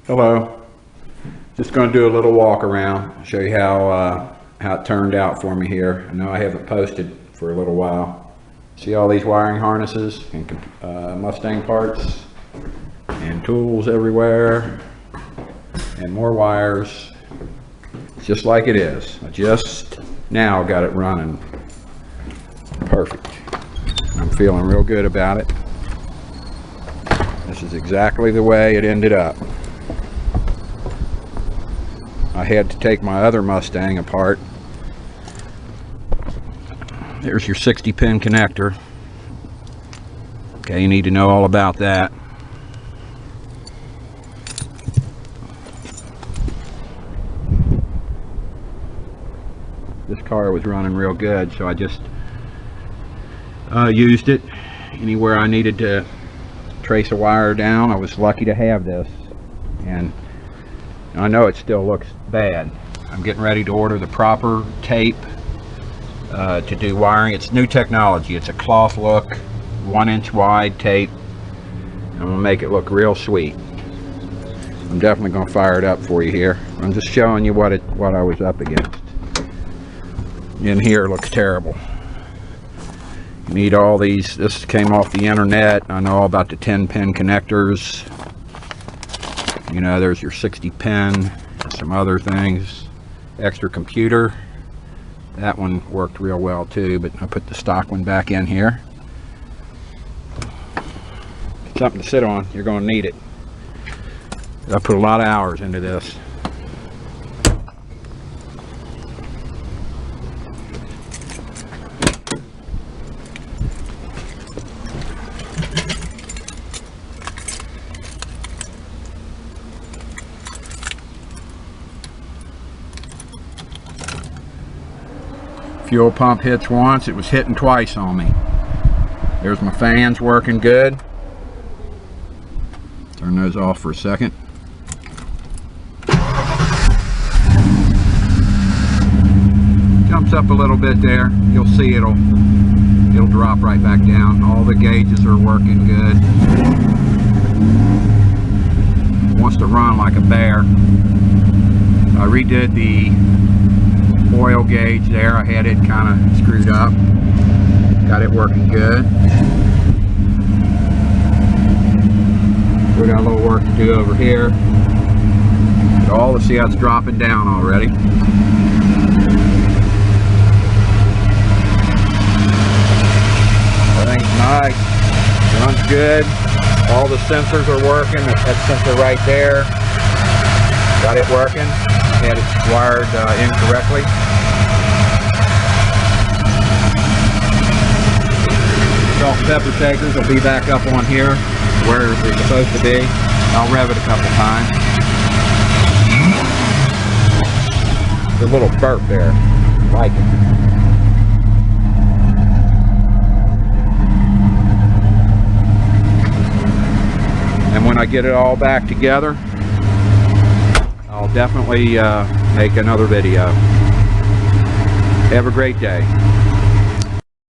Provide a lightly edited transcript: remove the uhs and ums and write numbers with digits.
Hello. Just going to do a little walk around, show you how it turned out for me here. I know I haven't posted for a little while. See all these wiring harnesses and Mustang parts and tools everywhere and more wires. It's just like it is. I just now got it running perfect. I'm feeling real good about it. This is exactly the way it ended up. I had to take my other Mustang apart. There's your 60-pin connector. Okay, you need to know all about that. This car was running real good, so I just used it anywhere I needed to trace a wire down. I was lucky to have this, and I know it still looks bad. I'm getting ready to order the proper tape to do wiring. It's new technology. It's a cloth look, 1-inch wide tape. I'm gonna make it look real sweet. I'm definitely gonna fire it up for you here. I'm just showing you what I was up against. In here looks terrible. You need all these. This came off the internet. I know all about the 10-pin connectors. You know, there's your 60-pin, some other things. Extra computer. That one worked real well too, but I put the stock one back in here. Something to sit on. You're going to need it. I put a lot of hours into this. Fuel pump hits once, it was hitting twice on me. There's my fans working good. Turn those off for a second. Jumps up a little bit there. You'll see it'll drop right back down. All the gauges are working good. Wants to run like a bear. I redid the oil gauge there. I had it kind of screwed up. Got it working good. We got a little work to do over here. See how it's dropping down already. Everything's nice. Runs good. All the sensors are working. That sensor right there. Got it working. Had it wired incorrectly. Salt and pepper shakers will be back up on here where they're supposed to be. I'll rev it a couple times. The little burp there. I like it. And when I get it all back together, I'll definitely make another video. Have a great day.